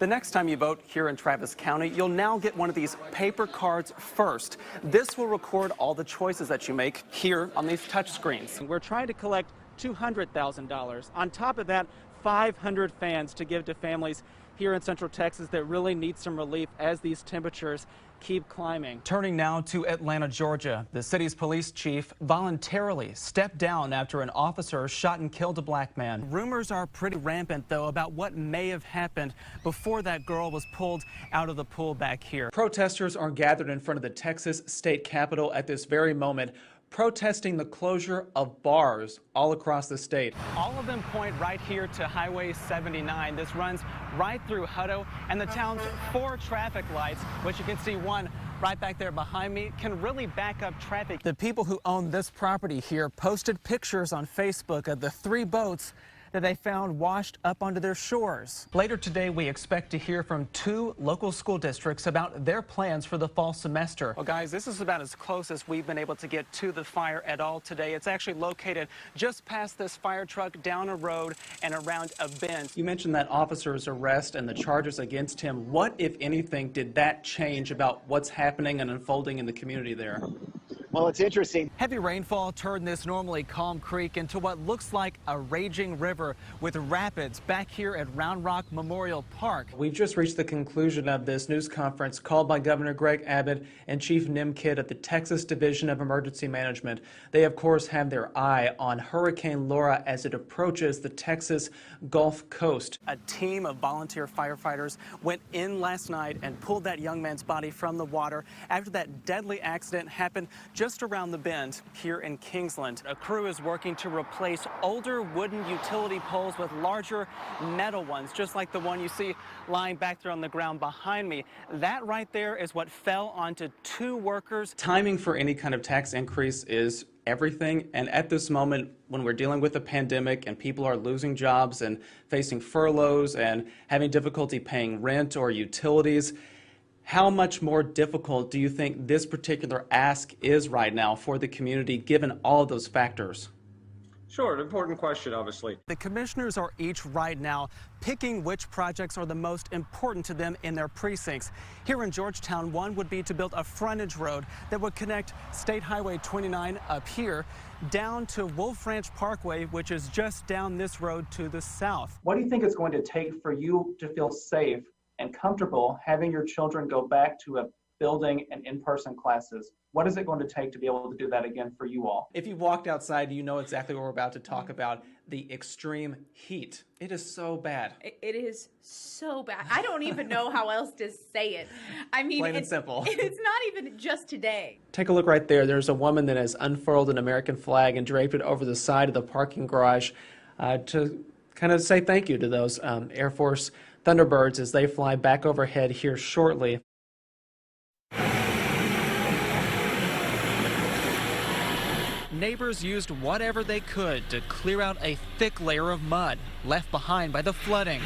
The next time you vote here in Travis County, you'll now get one of these paper cards first. This will record all the choices that you make here on these touch screens. We're trying to collect $200,000. On top of that, 500 fans to give to families here in Central Texas that really need some relief as these temperatures keep climbing. Turning now to Atlanta, Georgia. The city's police chief voluntarily stepped down after an officer shot and killed a black man. Rumors are pretty rampant, though, about what may have happened before that girl was pulled out of the pool back here. Protesters are gathered in front of the Texas state capitol at this very moment, protesting the closure of bars all across the state. All of them point right here to Highway 79. This runs right through Hutto, and the town's 4 traffic lights, which you can see one right back there behind me, can really back up traffic. The people who own this property here posted pictures on Facebook of the 3 boats that they found washed up onto their shores. Later today, we expect to hear from 2 local school districts about their plans for the fall semester. Well, guys, this is about as close as we've been able to get to the fire at all today. It's actually located just past this fire truck, down a road and around a bend. You mentioned that officer's arrest and the charges against him. What, if anything, did that change about what's happening and unfolding in the community there? Well, it's interesting. Heavy rainfall turned this normally calm creek into what looks like a raging river with rapids back here at Round Rock Memorial Park. We've just reached the conclusion of this news conference called by Governor Greg Abbott and Chief Nim Kidd at the Texas Division of Emergency Management. They, of course, have their eye on Hurricane Laura as it approaches the Texas Gulf Coast. A team of volunteer firefighters went in last night and pulled that young man's body from the water after that deadly accident happened just around the bend here in Kingsland. A crew is working to replace older wooden utility poles with larger metal ones, just like the one you see lying back there on the ground behind me. That right there is what fell onto 2 workers. Timing for any kind of tax increase is everything, and at this moment when we're dealing with a pandemic and people are losing jobs and facing furloughs and having difficulty paying rent or utilities, how much more difficult do you think this particular ask is right now for the community, given all of those factors? Sure, an important question, obviously. The commissioners are each right now picking which projects are the most important to them in their precincts. Here in Georgetown, one would be to build a frontage road that would connect State Highway 29 up here down to Wolf Ranch Parkway, which is just down this road to the south. What do you think it's going to take for you to feel safe and comfortable having your children go back to a building and in-person classes? What is it going to take to be able to do that again for you all? If you've walked outside, you know exactly what we're about to talk about, the extreme heat. It is so bad. It is so bad. I don't even know how else to say it. I mean, plain and simple. It's not even just today. Take a look right there. There's a woman that has unfurled an American flag and draped it over the side of the parking garage to kind of say thank you to those Air Force Thunderbirds as they fly back overhead here shortly. Neighbors used whatever they could to clear out a thick layer of mud left behind by the flooding.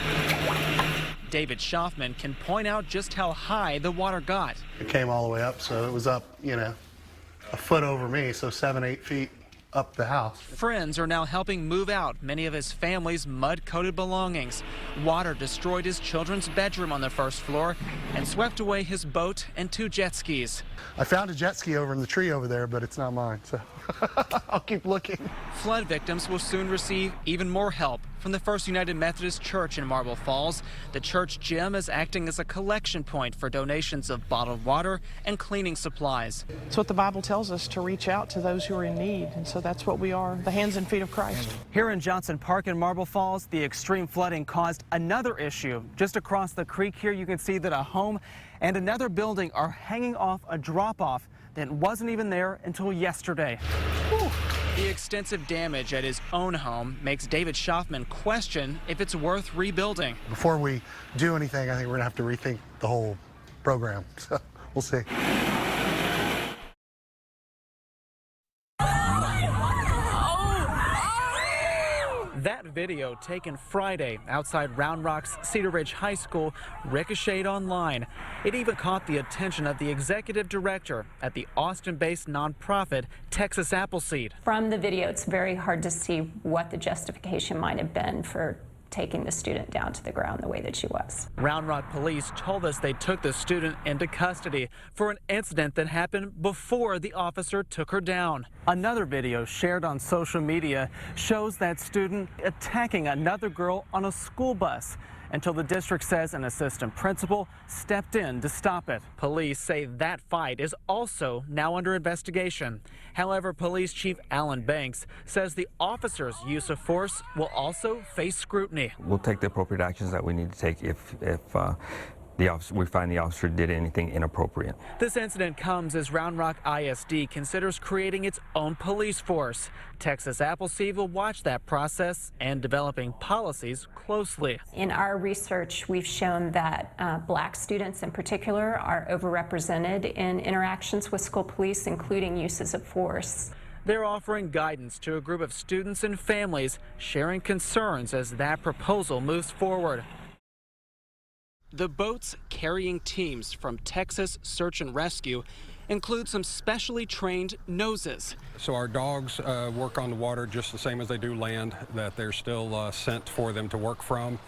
David Schaffman can point out just how high the water got. It came all the way up, so it was up, a foot over me, so 7, 8 feet up the house. Friends are now helping move out many of his family's mud-coated belongings. Water destroyed his children's bedroom on the first floor and swept away his boat and 2 jet skis. I found a jet ski over in the tree over there, but it's not mine, so I'll keep looking. Flood victims will soon receive even more help from the First United Methodist Church in Marble Falls. The church gym is acting as a collection point for donations of bottled water and cleaning supplies. It's what the Bible tells us, to reach out to those who are in need, and so that's what we are, the hands and feet of Christ. Here in Johnson Park in Marble Falls, the extreme flooding caused another issue. Just across the creek here, you can see that a home and another building are hanging off a drop-off that wasn't even there until yesterday. Whew. The extensive damage at his own home makes David Schaffman question if it's worth rebuilding. Before we do anything, I think we're going to have to rethink the whole program, so we'll see. That video, taken Friday outside Round Rock's Cedar Ridge High School, ricocheted online. It even caught the attention of the executive director at the Austin-based nonprofit Texas Appleseed. From the video, it's very hard to see what the justification might have been for taking the student down to the ground the way that she was. Round Rock police told us they took the student into custody for an incident that happened before the officer took her down. Another video shared on social media shows that student attacking another girl on a school bus until the district says an assistant principal stepped in to stop it. Police say that fight is also now under investigation. However, Police Chief Alan Banks says the officer's use of force will also face scrutiny. We'll take the appropriate actions that we need to take if we find the officer did anything inappropriate. This incident comes as Round Rock ISD considers creating its own police force. Texas Appleseed will watch that process and developing policies closely. In our research, we've shown that Black students in particular are overrepresented in interactions with school police, including uses of force. They're offering guidance to a group of students and families, sharing concerns as that proposal moves forward. The boats carrying teams from Texas Search and Rescue include some specially trained noses. So our dogs work on the water just the same as they do land, that they're still sent for them to work from,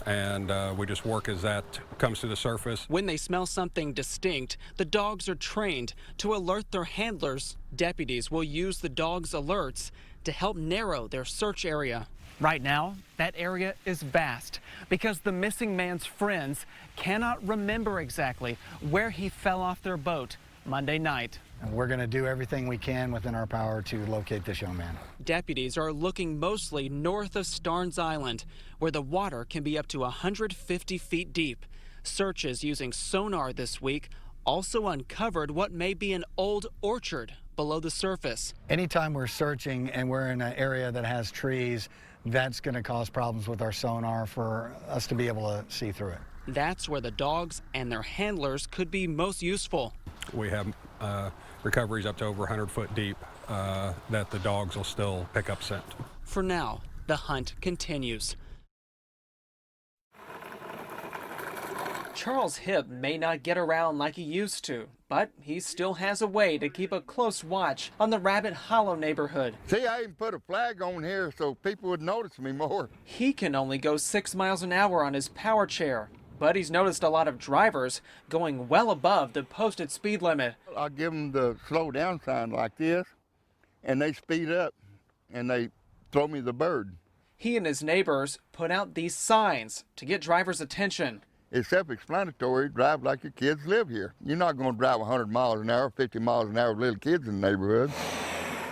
and we just work as that comes to the surface. When they smell something distinct, the dogs are trained to alert their handlers. Deputies will use the dogs' alerts to help narrow their search area. Right now, that area is vast because the missing man's friends cannot remember exactly where he fell off their boat Monday night. And we're going to do everything we can within our power to locate this young man. Deputies are looking mostly north of Starnes Island, where the water can be up to 150 feet deep. Searches using sonar this week also uncovered what may be an old orchard below the surface. Anytime we're searching and we're in an area that has trees, that's going to cause problems with our sonar for us to be able to see through it. That's where the dogs and their handlers could be most useful. We have recoveries up to over 100 foot deep that the dogs will still pick up scent. For now, the hunt continues. Charles Hibb may not get around like he used to, but he still has a way to keep a close watch on the Rabbit Hollow neighborhood. See, I even put a flag on here so people would notice me more. He can only go 6 miles an hour on his power chair, but he's noticed a lot of drivers going well above the posted speed limit. I give them the slow down sign like this, and they speed up, and they throw me the bird. He and his neighbors put out these signs to get drivers' attention. It's self-explanatory. Drive like your kids live here. You're not going to drive 100 miles an hour, 50 miles an hour with little kids in the neighborhood.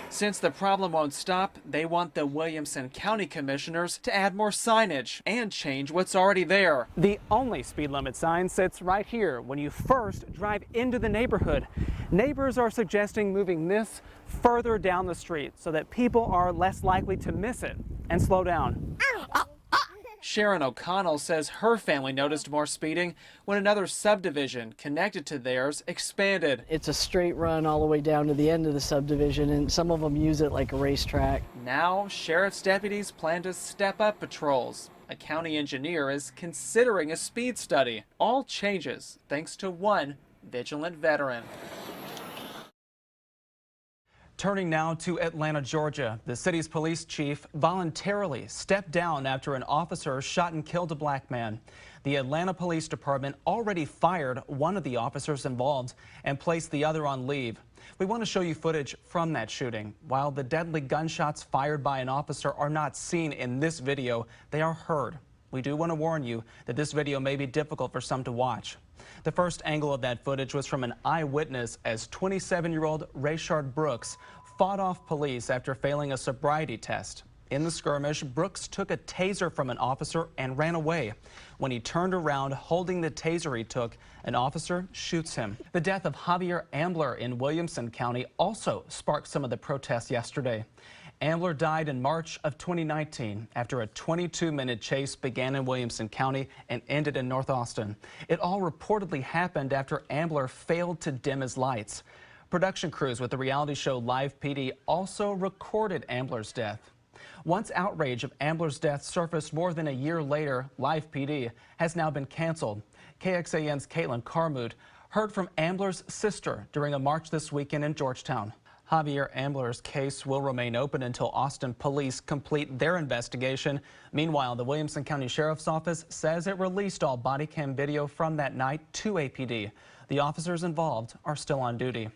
Since the problem won't stop, they want the Williamson County Commissioners to add more signage and change what's already there. The only speed limit sign sits right here when you first drive into the neighborhood. Neighbors are suggesting moving this further down the street so that people are less likely to miss it and slow down. Sharon O'Connell says her family noticed more speeding when another subdivision connected to theirs expanded. It's a straight run all the way down to the end of the subdivision, and some of them use it like a racetrack. Now, sheriff's deputies plan to step up patrols. A county engineer is considering a speed study. All changes thanks to one vigilant veteran. Turning now to Atlanta, Georgia. The city's police chief voluntarily stepped down after an officer shot and killed a black man. The Atlanta Police Department already fired one of the officers involved and placed the other on leave. We want to show you footage from that shooting. While the deadly gunshots fired by an officer are not seen in this video, they are heard. We do want to warn you that this video may be difficult for some to watch. The first angle of that footage was from an eyewitness as 27-year-old Rayshard Brooks fought off police after failing a sobriety test. In the skirmish, Brooks took a taser from an officer and ran away. When he turned around holding the taser he took, an officer shoots him. The death of Javier Ambler in Williamson County also sparked some of the protests yesterday. Ambler died in March of 2019 after a 22-minute chase began in Williamson County and ended in North Austin. It all reportedly happened after Ambler failed to dim his lights. Production crews with the reality show Live PD also recorded Ambler's death. Once outrage of Ambler's death surfaced more than a year later, Live PD has now been canceled. KXAN's Caitlin Carmood heard from Ambler's sister during a march this weekend in Georgetown. Javier Ambler's case will remain open until Austin police complete their investigation. Meanwhile, the Williamson County Sheriff's Office says it released all body cam video from that night to APD. The officers involved are still on duty.